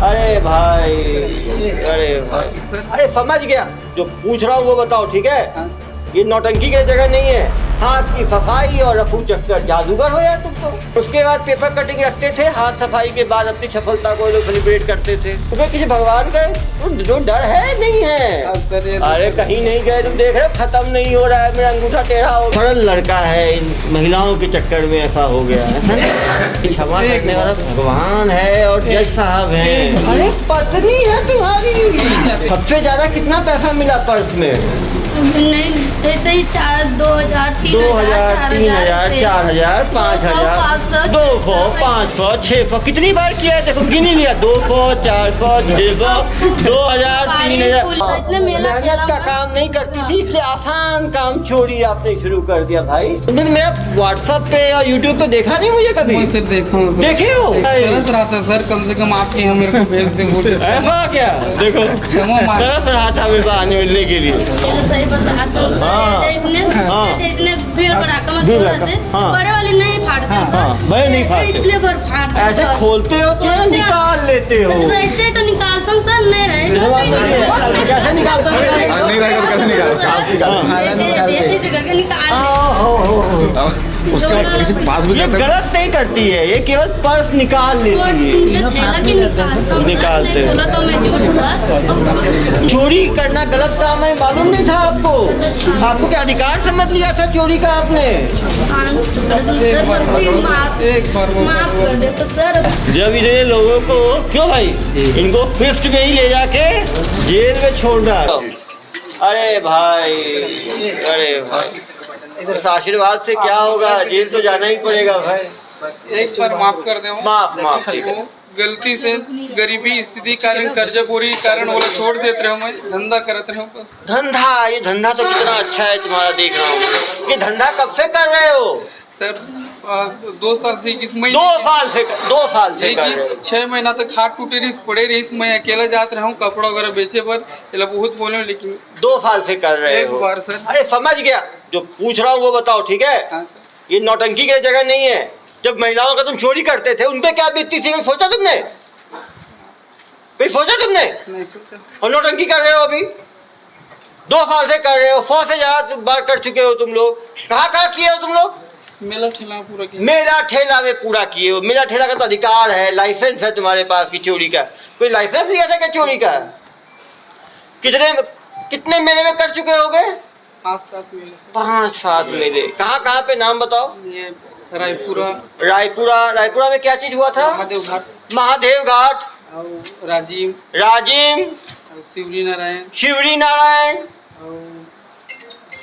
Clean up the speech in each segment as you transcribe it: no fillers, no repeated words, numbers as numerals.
अरे भाई, अरे भाई, अरे समझ गया। जो पूछ रहा हूँ वो बताओ, ठीक है? ये नौटंकी की जगह नहीं है। हाथ की सफाई और रफू चक्कर, जादूगर हो यार तुम तो। उसके बाद पेपर कटिंग रखते थे, हाथ सफाई के बाद अपनी सफलता को लोग सेलिब्रेट करते थे। तुम्हें किसी भगवान का जो डर है नहीं है? अरे कहीं नहीं गए, तुम देख रहे हो खत्म नहीं हो रहा है, मेरा अंगूठा टेढ़ा हो। सरल लड़का है, इन महिलाओं के चक्कर में ऐसा हो गया है। क्षमा करने वाला भगवान है और जज साहब हैं। अरे पत्नी है तुम्हारी। सबसे ज्यादा कितना पैसा मिला पर्स में? नहीं, ऐसे ही 2,000, 3,000, 4,000, 5,000, 200, 500, 600, कितनी बार किया है? देखो गिन ही लिया। 200, 400, 600, 2,000, 3,000। मेहनत का काम नहीं करती थी, इसलिए आसान काम चोरी आपने शुरू कर दिया। भाई तुमने मेरा व्हाट्सएप पे और यूट्यूब पे देखा नहीं मुझे कभी? सर देखा हूँ, देखे हो? तरस रहा था सर, कम से कम आपके यहाँ मेरे को भेज दे। ऐसा क्या? देखो तरस रहा था मेरे पास आने मिलने के लिए। बताता हूँ सर, इसने भीड़ भड़ाका मत थोड़ा से बड़े वाले नहीं फाड़ते सर, बड़े नहीं फाड़ते, इसलिए भर फाड़ते। ऐसे खोलते हो क्या निकाल लेते हो? रहते तो निकालता हूँ सर, नहीं रहे कैसे निकालते हो? नहीं रहेगा कैसे करके निकाल। उसके बाद किसी के पास भी ये गलत नहीं करती है, ये केवल पर्स निकाल लेती है। निकालते बोला तो मैं झूठ सर। चोरी करना गलत काम है, मालूम नहीं था आपको? आपको क्या अधिकार समझ लिया था चोरी का आपने? माफ कर दे तो सर। जब इतने लोगों को क्यों भाई, इनको फिफ्थ में ही ले जाके जेल में छोड़ना। अरे भाई, अरे भाई, इस आशीर्वाद से क्या होगा? जेल तो जाना ही पड़ेगा भाई। एक बार माफ कर दे। माफ ठीक है। गलती से गरीबी स्थिति कारण कर्जा पूरी कारण वो छोड़ देते रहो, मैं धंधा करते रहो बस। धंधा? ये धंधा तो कितना अच्छा है तुम्हारा, देख रहा हूँ। ये धंधा कब से कर रहे हो? सर 2 साल से 21 महीने। 2 साल से कर रहे हो? 6 महीना तक हाथ टूटे रही, पड़े रही। मैं अकेला जाते रहा हूँ कपड़ा वगैरह बेचे पर, बहुत बोले, लेकिन 2 साल से कर रहे हो? एक बार सर। अरे समझ गया। जो पूछ रहा हूँ वो बताओ, ठीक है? हाँ सर। ये नौटंकी की जगह नहीं है। जब महिलाओं का तुम चोरी करते थे, उनपे क्या बीतती थी, कोई सोचा तुमने? कोई सोचा तुमने? नहीं सोचा। और नौटंकी कर रहे हो अभी 2 साल से कर रहे हो। 100 से ज्यादा बार कर चुके हो तुम लोग। कहाँ किए हो तुम लोग? मेला ठेला पूरा किया। मेला ठेला में पूरा किए हो। मेला ठेला का तो अधिकार है, लाइसेंस है तुम्हारे पास की चोरी का। कोई लाइसेंस लिया था क्या चोरी का? कितने महीने में कर चुके होगे? 5-7 मेले सर। 5-7 मेले। कहाँ पे नाम बताओ? ये रायपुरा में क्या चीज हुआ था? महादेव घाट और राजीव और शिवरी नारायण और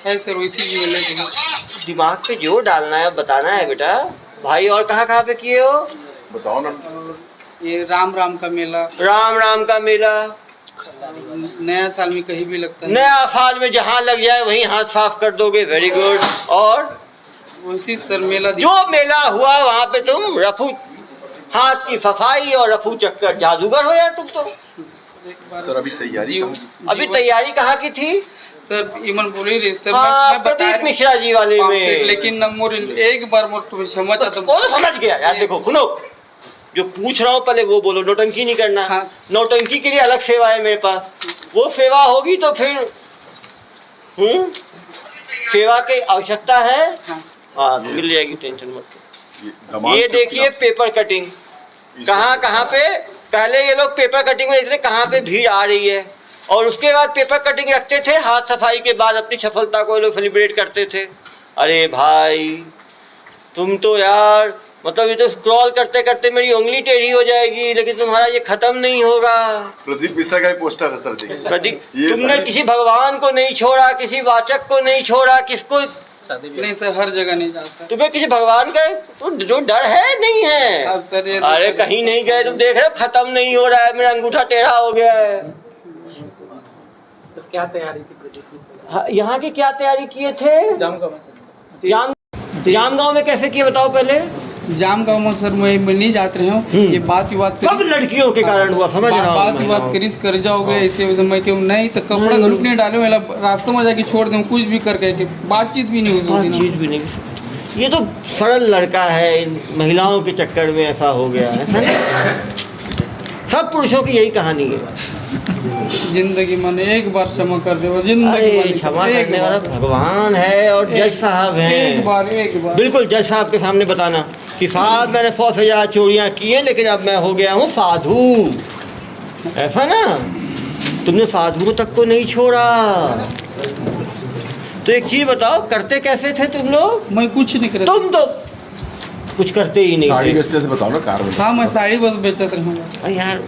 है सर, वैसी ही मिले। दिमाग पे जोर डालना है, बताना है बेटा भाई। और कहाँ पे किए हो बताओ ना। ये राम का मेला। राम का मेला नया साल में कहीं भी लगता है। नया साल में जहाँ लग जाए वहीं हाथ साफ कर दोगे। Very good. और वैसी सर मेला जो मेला हुआ वहाँ पे तुम रफू, हाथ की सफाई और रफू चक्कर, जादूगर हो यार तुम तो। सर अभी तैयारी कहाँ की थी? सर इमन बोली रही सर। मैं प्रदीप मिश्रा जी वाले में। लेकिन नंबर एक बार मोर समझ आता तो समझ गया यार। देखो सुनो, जो पूछ रहा हूँ पहले वो बोलो। नौटंकी नहीं करना। हाँ। नौटंकी के लिए अलग सेवा है मेरे पास। वो सेवा होगी तो फिर सेवा की आवश्यकता है। हाँ मिल जाएगी, टेंशन मत। ये देखिए पेपर कटिंग। कहाँ पे पहले ये लोग पेपर कटिंग में, कहाँ पे भीड़ आ रही है। और उसके बाद पेपर कटिंग रखते थे, हाथ सफाई के बाद अपनी सफलता को लोग सेलिब्रेट करते थे। अरे भाई तुम तो यार, मतलब ये तो स्क्रॉल करते करते मेरी उंगली टेढ़ी हो जाएगी, लेकिन तुम्हारा ये खत्म नहीं होगा। प्रदीप मिश्रा का पोस्टर है सर। प्रदीप, तुमने किसी भगवान को नहीं छोड़ा, किसी वाचक को नहीं छोड़ा, किसको नहीं सर, हर जगह नहीं जा सकते। तुम्हें किसी भगवान का जो डर है नहीं है? अब सर ये अरे कहीं नहीं गए, तुम देख रहे हो खत्म नहीं हो रहा है, मेरा अंगूठा टेढ़ा हो गया है। तो क्या तैयारी थी प्रदीप? यहाँ की क्या तैयारी किए थे? जामगांव में कैसे किए बताओ पहले। जामगांव में सर मैं नहीं जाते रहे हूँ। ये बात सब लड़कियों के कारण हुआ, समझ रहा हूँ। बात करिस कर जाओगे ऐसे वैसे, मैं क्यों नहीं तो कपड़ा गलुक नहीं डाले, मेरा रास्तों में जाके छोड़ दूँ, कुछ भी करके बातचीत भी नहीं हुई। चीज भी नहीं। ये तो सरल लड़का है, इन महिलाओं के चक्कर में ऐसा हो गया है। सब पुरुषों की यही कहानी है। जिंदगी मैंने एक बार क्षमा कर दे, वो जिंदगी अरे भर क्षमा एक करने बार। वाला भगवान है और जज साहब एक हैं। बार बिल्कुल जज साहब के सामने बताना कि साहब मैंने 100 से ज़्यादा चोरियाँ की हैं, लेकिन अब मैं हो गया हूँ साधु। ऐसा ना, तुमने साधुओं तक को नहीं छोड़ा। तो एक चीज़ बताओ, करते कैसे थे तुम लोग? मैं कुछ नहीं कर, तुम तो कुछ करते ही नहीं साड़ी थे। बेचते थे, बताओ ना, कार में। हाँ मैं साड़ी बस बेचत रहूँगा। अरे यार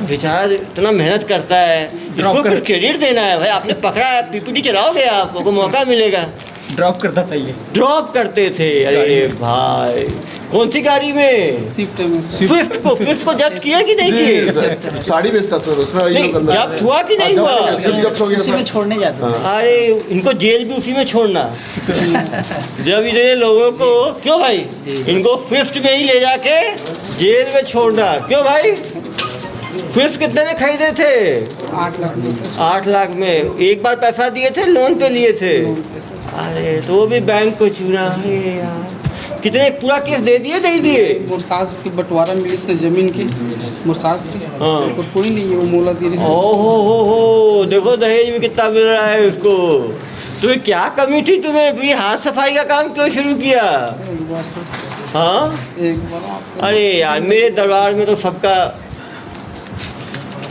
बेचारा इतना मेहनत करता है, इसको कुछ क्रेडिट देना है भाई। आपने पकड़ा है, पीपीटी चलाओगे, आपको मौका मिलेगा। ड्रॉप करता था ये। ड्रॉप करते थे? अरे भाई कौन सी गाड़ी में? शिफ्ट में से। स्विफ्ट को जब्त किया कि नहीं किए? सर, साड़ी बेचता सर, उसमें ये नहीं, लोग अंदर- जब्त हुआ कि नहीं हाँ, हुआ? जब्त हो गया उसी में सर। छोड़ने जाते थे। अरे इनको जेल भी उसी में छोड़ना। जब इतने लोगों को, क्यों भाई, इनको स्विफ्ट में ही ले जाके जेल में छोड़ना, क्यों भाई? स्विफ्ट कितने में खरीदे थे? 8 लाख में सर। 8 लाख में। एक बार पैसा दिए थे, लोन पे लिए थे? अरे तो वो भी बैंक को चुना है यार। कितने, पूरा केस दे दिए नहीं दिए? मुरसाज की बंटवारा मिली इसने जमीन की, मुरसाज की। हाँ। और कोई नहीं है, वो मोला दी रही। ओहो, देखो दहेज में कितना मिल रहा है उसको। तुम्हें क्या कमी थी? तुम्हें ये हाथ सफाई का काम क्यों शुरू किया? एक बार सर, हाँ एक बार आप- अरे यार मेरे दरबार में तो सबका,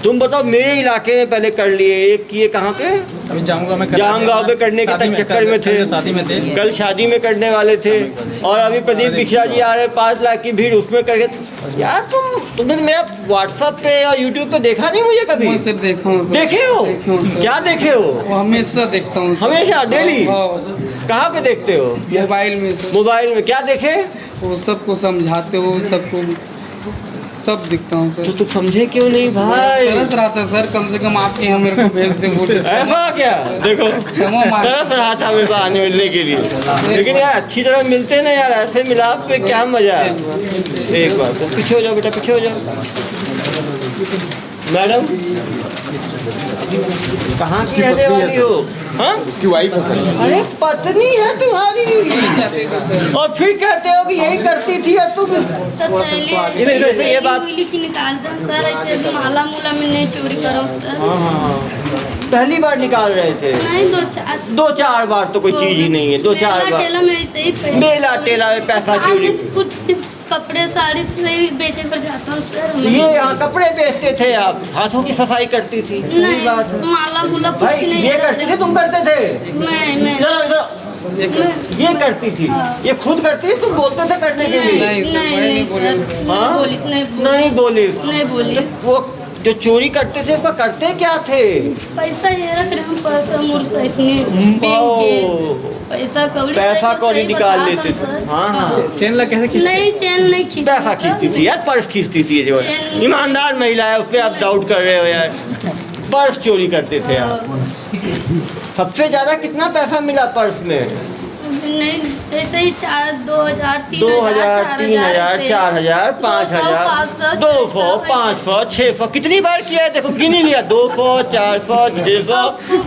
तुम बताओ, मेरे इलाके में पहले कर लिए। एक किए कहाँ पे? अभी जामगांव में जामगांव में करने के चक्कर में थे। शादी में थे। कल शादी में करने वाले थे। और अभी प्रदीप बिखरा जी आ रहे, 5 लाख की भीड़, उसमें करके। यार तुमने मेरा व्हाट्सएप पे और यूट्यूब पे देखा नहीं मुझे कभी? मैं सिर्फ देखा हूँ सर। देखे हो? देखा हूँ सर। क्या देखे हो? वो हमेशा देखता हूँ सर। हमेशा, डेली? हाँ, कहाँ पे देखते हो? मोबाइल में सर। मोबाइल में क्या देखे? वो सबको समझाते हो, सबको सब दिखता हूँ तो सर। तुम समझे क्यों नहीं भाई? तरस रहा था सर, कम से कम आपके यहाँ मेरे को भेज दे बोले। ऐसा क्या? देखो क्षमा मांग- तरस रहा था मेरे को आने मिलने के लिए, लेकिन यार अच्छी तरह मिलते ना यार, ऐसे मिलाप पे क्या मजा है। एक बार तो पीछे हो जाओ बेटा, पीछे हो जाओ। मैडम कहाँ की रहने वाली हो? हाँ, उसकी वाइफ है सर। अरे पत्नी है तुम्हारी, जाते थे सर। और फिर कहते हो कि यही करती थी और तुम तो पहले इधर से ये बात- उंगली की निकाल दो सर, ऐसे माला मूला में नहीं चोरी करो सर। पहली बार निकाल रहे थे? नहीं, 2-4 बार तो कोई चीज ही नहीं है। 2-4 मेला टेला बार में ऐसे ही पैसे- मेला टेला में पैसा चोरी। खुद कपड़े साड़ी से ही बेचे पर जाता हूँ सर। ये यहाँ कपड़े बेचते थे आप, हाथों की सफाई करती थी? सही नहीं, बात है माला मूला कुछ भाई। नहीं ये ले करती थी, रहे। तुम करते थे? मैं इधर इधर, ये करती थी, ये खुद करती थी, तुम बोलते थे करने के लिए? नहीं सर, मैं नहीं बोला सर, हाँ? नहीं बोली, नहीं बोली? नहीं बोली। वो जो चोरी करते थे उसका करते क्या थे? पैसा ये रख रहे हम, पर्सा मुर्सा इसने ओ, पैसा कौड़ी पैसा सही कौड़ी निकाल बताता लेते थे। सर। हाँ, हाँ। चेन लग कैसे खींचते? नहीं, चैन नहीं खींचती पैसा सर। खींचती थी यार, पर्स खींचती थी। ये जो है चैन- ईमानदार महिला है, उस पर आप डाउट कर रहे हो यार। पर्स चोरी करते थे आप। सबसे ज्यादा कितना पैसा मिला पर्स में? नहीं, ऐसे ही 2,000, 2,000, 3,000, 4,000, 5,000, 200, 500, 600, कितनी बार किया है देखो, गिनी लिया। 200, 400, 600,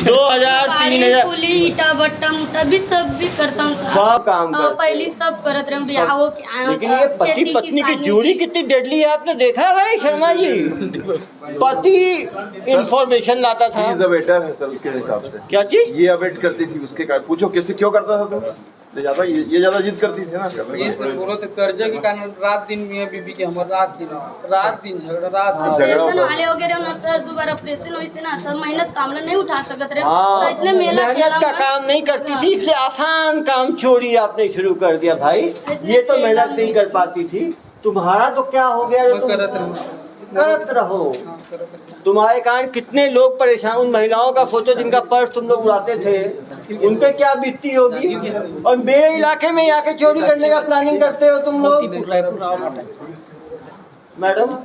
2,000, 3,000, पुली ईटा बट्टा मुट्टा भी सब भी करता हूँ सर। सब काम और करते। पहले सब करत रहे बियाह हो के आया लेकिन ये पति पत्नी की जोड़ी कितनी डेडली है, आपने देखा है भाई शर्मा जी? पति इंफॉर्मेशन लाता था। He is a waiter है सर उसके हिसाब से। क्या चीज? ये अवेट करती थी उसके कारण। पूछो कैसे, क्यों करता था तुम? ये ज्यादा जिद करती थी ना। ये सब बोलो तो कर्जा के कारण रात दिन मियां बीबी के हमर रात दिन झगड़ा, रात दिन। ऑपरेशन वाले वगैरह ना सर, दोबारा ऑपरेशन हुई से ना सर, मेहनत कामला नहीं उठा सकत रहे, हाँ, तो इसने मेला मेहनत ठेला का में- काम नहीं करती थी, इसलिए आसान काम चोरी आपने शुरू कर दिया भाई। ये तो मेहनत नहीं कर पाती थी। तुम्हारा तो क्या हो गया जो मैं तुम करत रहूं। करत रहो। हाँ, करत रहूं। तुम्हारे कारण कितने लोग परेशान। उन महिलाओं का सोचो जिनका पर्स तुम लोग उड़ाते थे, उन पे क्या बीतती होगी। और मेरे इलाके में आके चोरी करने का प्लानिंग करते हो तुम लोग। मैडम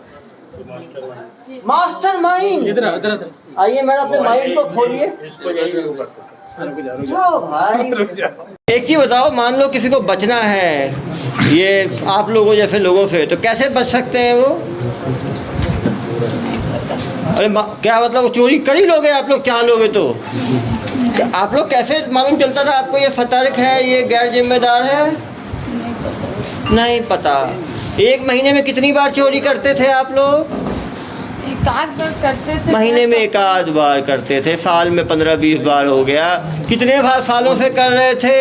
मास्टर माइंड, आइए मैडम अपने माइंड को खोलिए। क्यों भाई? एक ही बताओ, मान लो किसी को बचना है ये आप लोगों जैसे लोगों से, तो कैसे बच सकते हैं वो? अरे क्या मतलब, चोरी कर ही लोगे आप लोग, चाह लोगे तो? आप लोग कैसे मालूम चलता था आपको ये सतर्क है, ये गैर जिम्मेदार है? नहीं पता। एक महीने में कितनी बार चोरी करते थे आप लोग? एक आध बार करते थे महीने में एक आध बार करते थे, साल में 15-20 बार हो गया। कितने बार सालों से कर रहे थे?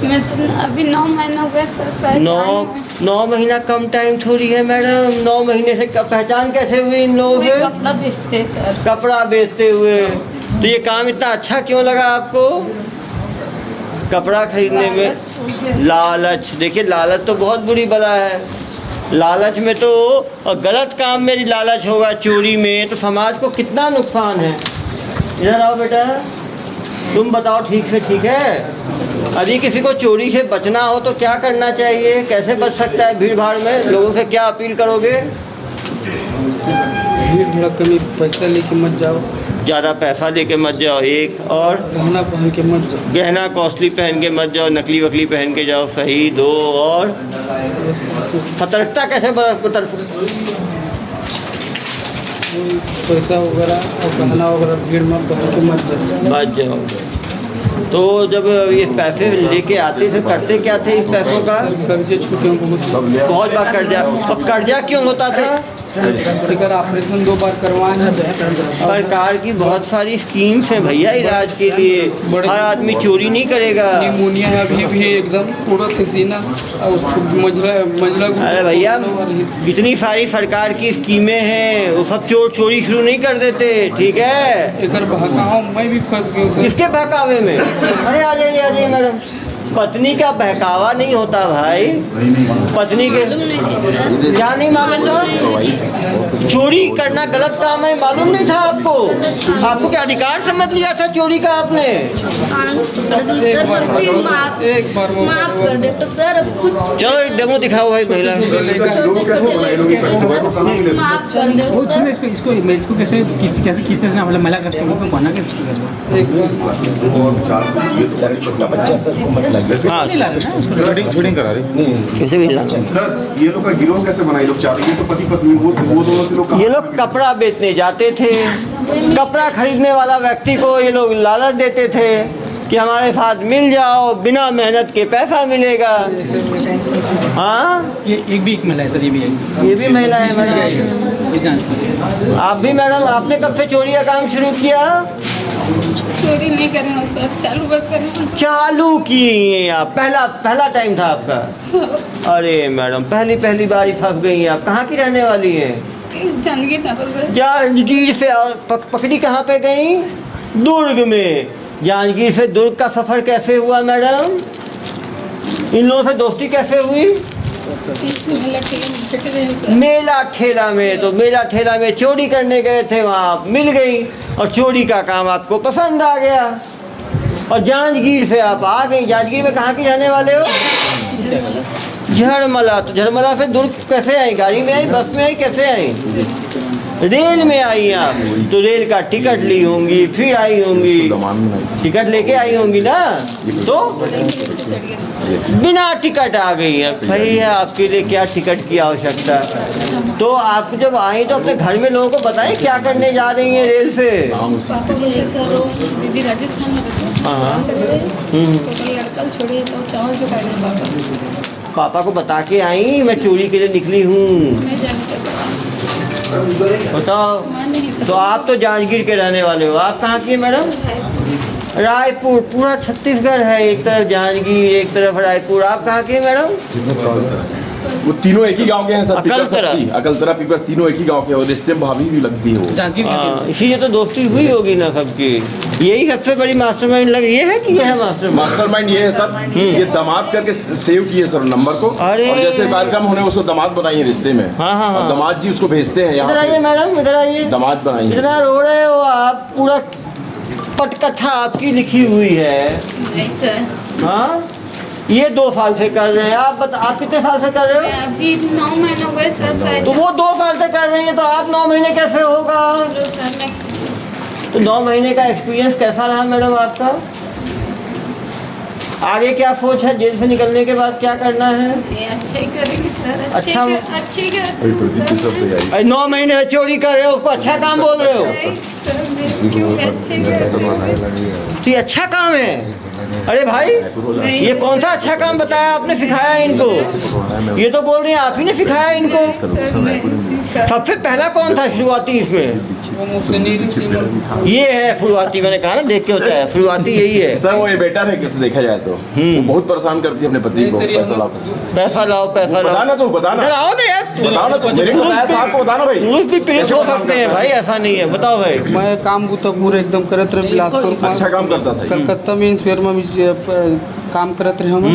मैं तो अभी 9 महीना हो गया सर। पहचान है। 9 महीना कम टाइम थोड़ी है मैडम। 9 महीने से पहचान कैसे हुई इन लोगों कोई से? कपड़ा बेचते हैं सर। कपड़ा बेचते हुए। तो ये काम इतना अच्छा क्यों लगा आपको? कपड़ा खरीदने में लालच। देखिए लालच तो बहुत बुरी बला है। लालच में तो, और गलत काम में यदि लालच होगा, चोरी में, तो समाज को कितना नुकसान है। इधर आओ बेटा, तुम बताओ ठीक से, ठीक है? यदि किसी को चोरी से बचना हो तो क्या करना चाहिए, कैसे बच सकता है भीड़ भाड़ में? लोगों से क्या अपील करोगे? भीड़ भड़क में पैसा लेके मत जाओ, ज़्यादा पैसा लेके मत जाओ, एक और गहना पहन के मत जाओ, गहना कॉस्टली पहन के मत जाओ, नकली वकली पहन के जाओ, सही। 2 और सतर्कता कैसे पैसा वगैरह और गहना वगैरह भीड़ में पहन के मत जाओ। तो जब ये पैसे लेके आते थे, करते क्या थे इस पैसों का? कर्जे छूटे बहुत बार कर्जा। अब कर्जा क्यों होता था? ऑपरेशन 2 बार करवाए हैं। सरकार की बहुत सारी स्कीम्स हैं भैया इलाज के लिए। हर आदमी चोरी नहीं करेगा। निमोनिया है अभी भी एकदम पूरा सीना और मजला। अरे भैया इतनी सारी सरकार की स्कीमें हैं, वो सब चोरी शुरू नहीं कर देते, ठीक है? एक बहकावा मैं भी फंस गया। किसके बहकावे में? अरे आ जाइए मैडम। पत्नी का बहकावा नहीं होता भाई। पत्नी के क्या नहीं मालूम था? चोरी करना गलत काम है, मालूम नहीं था आपको? आपको क्या अधिकार समझ लिया था चोरी का आपने? एक बार माफ कर दे तो सर। अब कुछ चलो एक डेमो दिखाओ भाई महिला। माफ कर दे सर। इसको कैसे किस तरह मतलब महिला कस्टमर को कहना हाँ शूटिंग करा रही कैसे भी ला। सर ये लोग का गिरोह कैसे बना? ये लोग चाहते हैं तो पति पत्नी वो दोनों से लोग ये लोग कपड़ा बेचने जाते थे। कपड़ा खरीदने वाला व्यक्ति को ये लोग लालच देते थे कि हमारे साथ मिल जाओ, बिना मेहनत के पैसा मिलेगा। हाँ ये एक महिला है सर, ये भी महिला है मैडम। आप भी मैडम, आपने कब से चोरी का काम शुरू किया? चोरी नहीं कर रहे हो सर, चालू बस कर रहे हो। चालू किए आप? पहला टाइम था आपका? अरे मैडम पहली बार ही फंस गई हैं आप। कहाँ की रहने वाली हैं? जांजगीर चांपा सर। जांजगीर से पकड़ी कहाँ पे गई? दुर्ग में। जांजगीर से दुर्ग का सफर कैसे हुआ मैडम? इन लोगों से दोस्ती कैसे हुई? मेला ठेला में। तो मेला ठेला में चोरी करने गए थे, वहाँ आप मिल गई और चोरी का काम आपको पसंद आ गया और जांजगीर से आप आ गई। जांजगीर में कहाँ की रहने वाले हो? झरमला। तो झरमला से दुर्ग कैसे आई? गाड़ी में आई, बस में आई, कैसे आई? रेल में आई आप। तो रेल का टिकट ली होंगी, फिर आई होंगी, टिकट लेके आई होंगी ना, तो बिना टिकट आ गई है। भैया आपके लिए क्या टिकट की आवश्यकता? तो आप जब आई तो अपने घर में लोगों को बताएं क्या करने जा रही हैं रेल से? सर दीदी राजस्थान में रहते हैं, लड़का छोड़िए तो चावल जो काटने पापा को बता के आई मैं चोरी के लिए निकली हूँ। नहीं जाने सकता। बताओ। तो आप तो जांजगीर के रहने वाले हो। आप कहाँ की है मैडम? रायपुर। पूरा छत्तीसगढ़ है, एक तरफ जांजगीर, एक तरफ रायपुर। आप कहाँ की है मैडम? वो तीनों एक ही गांव के हैं सर। अकलतरा पीपर तीनों एक ही गांव के, और रिश्ते में भाभी भी लगती है वो। इसीलिए तो दोस्ती हुई होगी ना सबकी। यही सबसे बड़ी मास्टरमाइंड लग रही है कि ये है मास्टरमाइंड ये है सर। ये दामाद करके सेव किए सर नंबर को, और जैसे कार्यक्रम होने उसको दामाद बनाइए रिश्ते में। हाँ। और दामाद जी उसको भेजते हैं। इधर आइए मैडम, इधर आइए। दामाद बनाइए। इतना रो रहे हो आप, पूरा पटकथा आपकी लिखी हुई है। हाँ ये 2 साल से कर रहे हैं। आप कितने साल से कर रहे हो? अभी 9 महीने हो गए सर। तो वो 2 साल से कर रही हैं, तो आप 9 महीने कैसे होगा? तो 9 महीने का एक्सपीरियंस कैसा रहा मैडम आपका? आगे क्या सोच है? जेल से निकलने के बाद क्या करना है? अच्छे करेंगे सर। अच्छा। अच्छे 9 महीने से चोरी कर रहे हो, उसको अच्छा काम बोल रहे हो? तो ये अच्छा काम है? अरे भाई ये कौन सा अच्छा काम बताया आपने, सिखाया इनको? ये तो बोल रहे हैं आप ही ने सिखाया इनको। सबसे पहला कौन था शुरुआती इसमें? वो मुझसे नीली सीमन ये है शुरुआती, मैंने कहा ना देख के होता है, शुरुआती यही है। सर वो ये बेटर है किसी देखा जाए तो वो बहुत परेशान करती है अपने पति को। पैसा लाओ पैसा लाओ, पैसा लाओ। बताना तू, बताना आओ ना यार, बताओ ना, मेरे को बताया साहब को, बताना भाई। पुरुष भी प्रेस हो सकते हैं भाई, ऐसा नहीं है। बताओ भाई। मैं काम तो पूरे एकदम करत रहे बिलासपुर में। अच्छा काम करता था। कलकत्ता में इंश्योर में भी काम करत रहे हम।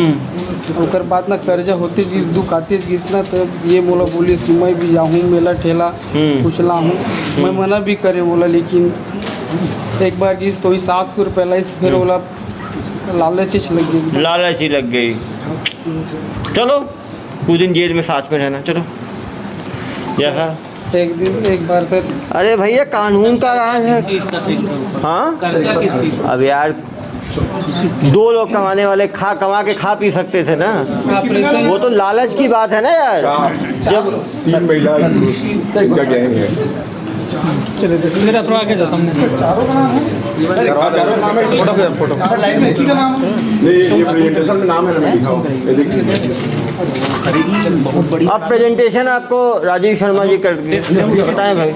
ओकर बाद ना कर्जा होते जिस दुख आते जिस ना तब ये बोला पुलिस कि मैं भी जाऊँ मेला ठेला कुचला हूँ। मैं मना भी करे बोला, लेकिन एक बार किस तो 700 रुपये लाई, फिर बोला लालच ही लग गई। लालच ही लग गई। चलो कुछ दिन जेल में साथ में रहना। चलो यहाँ एक दिन एक बार सर। अरे भैया कानून का राज है। हाँ अब यार 2 लोग कमाने वाले कमा के खा पी सकते थे ना, ऑपरेशन वो तो लालच की बात है ना यार। जब 3 महिला का गैंग है। चलो मेरा थोड़ा आगे जाओ सामने फोटो नहीं, ये प्रेजेंटेशन में नाम है ना, मैं लिखा हूँ ये देखिए। अब प्रेजेंटेशन आपको राजीव शर्मा जी कर बताएं भाई।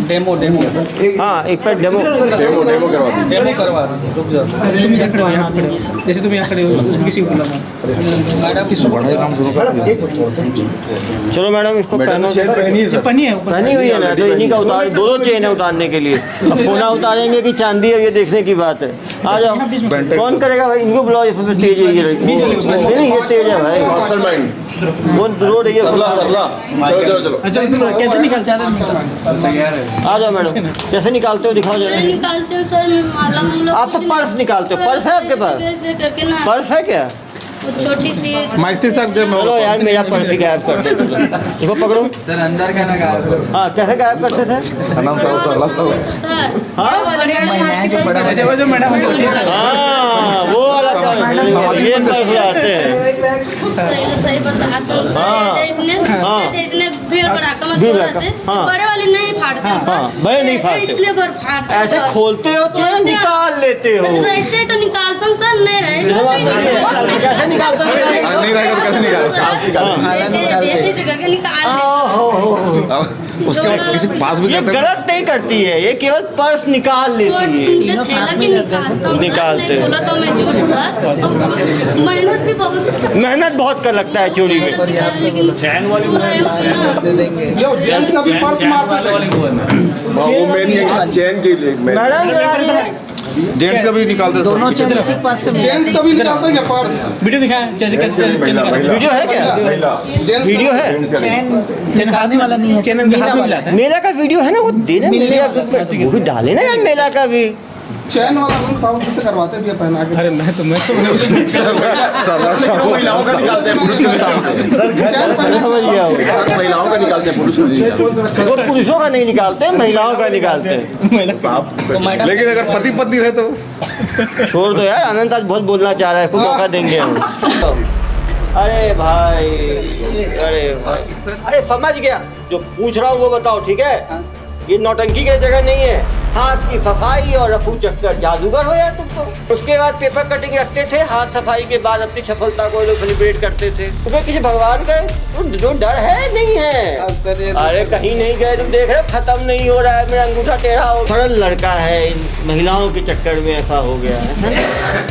डेमो हाँ एक पर डेमो डेमो करवा दीजिए। जैसे तुम यहाँ खड़े हो किसी को चलो मैडम इसको पहनो। चेन पहनी है सर। पहनी हुई है ना, तो इन्हीं का उतार, 2 चेन है उतारने के लिए। अब सोना उतारेंगे कि चांदी है ये देखने की बात है। आ जाओ, कौन करेगा भाई? इनको बुलाओ, इसमें तेज है ये। नहीं ये तेज है भाई, मास्टरमाइंड। वो रोड है ये। सरला चलो कैसे निकलते हैं? आ जाओ मैडम, कैसे निकालते हो दिखाओ जरा। मैं निकालती हूँ सर, मैं माला मुला आप तो पर्स निकालते हो, पर्स है आपके पास? ऐसे करके ना पर्स है क्या? वो छोटी सी चलो यार मेरा पर्स ही गायब कर देते थे। इसको पकड़ो सर अंदर का ना गायब। हाँ कैसे गायब करते थे? सर हाँ? बड़े मैडम हाँ वो वाला पर्स, ये पर्स आते हैं। सही बताते हैं सर। इसने भीड़ भड़ाका मत थोड़ा से बड़े वाले नहीं फाड़ते हैं सर। बड़े नहीं फाड़ते, इसलिए भर फाड़ते हैं। ऐसे खोलते हो तो निकाल लेते हो। रहते तो निकालते हैं सर, नहीं रहे कैसे निकालते हो? नहीं रहेगा तो कैसे निकाल? ऐसे करके निकाल उसके बाद किसी के पास भी ये गलत नहीं करती है, ये केवल पर्स निकाल लेती है। निकालते बोला तो मैं झूठ सर, मेहनत भी बहुत, मेहनत बहुत कर लगता है चोरी में। लेकिन चैन वाली यो जेंट्स का भी पर्स मारते हैं। वो मेरी चेन के लिए मैडम जेंट्स का भी निकालते दोनों जेंट्स का भी निकालते हैं क्या पर्स? वीडियो दिखाएं जैसे कैसे वीडियो है क्या? वीडियो है? निकालने वाला नहीं है, चैनल के हाथ में मिलाता है। मेला का वीडियो है ना, वो देना मीडिया पे, वो भी डाले ना यार मेला का भी। चैन वाला हम साउंड से करवाते भी पहना के। अरे मैं तो महिलाओं का निकालते हैं पुरुष के सामने। समझ गया होगा। महिलाओं का निकालते हैं पुरुष वो पुरुषों का नहीं निकालते, महिलाओं का निकालते हैं साहब। लेकिन अगर पति पत्नी रहे तो छोड़ दो यार। अनंत आज बहुत बोलना चाह रहा है, कोई मौका देंगे हम। अरे भाई, अरे समझ गया, जो पूछ रहा हूँ वो बताओ ठीक है? ये नौटंकी की जगह नहीं है। हाथ की सफाई और रफू चक्कर, जादूगर हो यार तुम तो। उसके बाद पेपर कटिंग रखते थे, हाथ सफाई के बाद अपनी सफलता को लोग सेलिब्रेट करते थे। तुम्हें किसी भगवान का जो डर है नहीं है? अरे कहीं नहीं गए, तुम देख रहे हो खत्म नहीं हो रहा है, मेरा अंगूठा टेढ़ा हो। सरल लड़का है, इन महिलाओं के चक्कर में ऐसा हो गया है।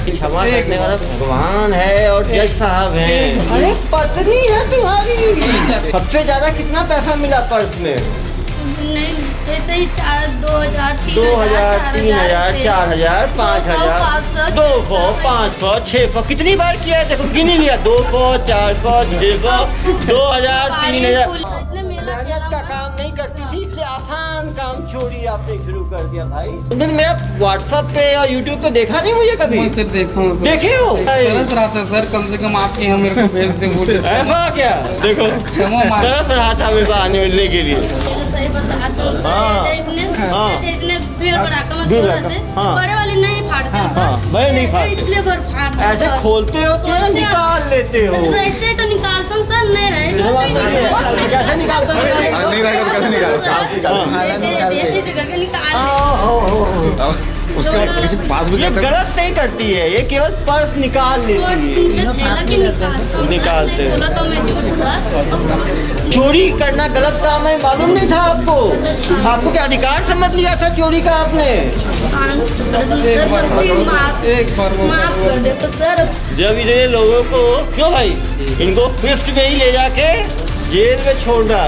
क्षमा करने वाला भगवान है और जज साहब हैं। अरे पत्नी है तुम्हारी। सबसे ज्यादा कितना पैसा मिला पर्स में? नहीं ऐसे ही 2000 2000 3000 4000 5000 200 500 600 कितनी बार किया है देखो, गिनी लिया। 200 400 600 2000 3000। मेहनत का काम नहीं करती थी, इसलिए आसान काम चोरी आपने शुरू कर दिया भाई। तुमने मेरा व्हाट्सएप पे और यूट्यूब पे देखा नहीं मुझे कभी? मैं सिर्फ देखा हूँ सर। देखे हो? तरस रहा था सर, कम से कम आपके यहाँ मेरे को भेज दे बोले। ऐसा क्या? देखो तरस रहा था मेरे पास आने मिलने के लिए। सही बताते हैं सर। इसने भीड़ भड़ाका मत थोड़ा से बड़े वाले नहीं फाड़ते हैं सर। बड़े नहीं फाड़ते, इसलिए भर फाड़ते हैं। ऐसे खोलते हो तो निकाल लेते हो। रहते तो निकाल राशन सर नहीं रहे कैसे निकालते हो? नहीं रहेगा तो कैसे निकालेगा? देती से करके निकाल उसके बाद किसी के पास भी ये जाता है गलत नहीं करती है, ये केवल पर्स निकाल लेती है। थैला की निकालते हैं। बोला तो मैं झूठ सर चोरी करना गलत काम है, मालूम नहीं था आपको? आपको क्या अधिकार समझ लिया था चोरी का आपने? सर माफ कर दे तो सर जब इतने लोगों को क्यों भाई इनको स्विफ्ट में ही ले जाके जेल में छोड़ना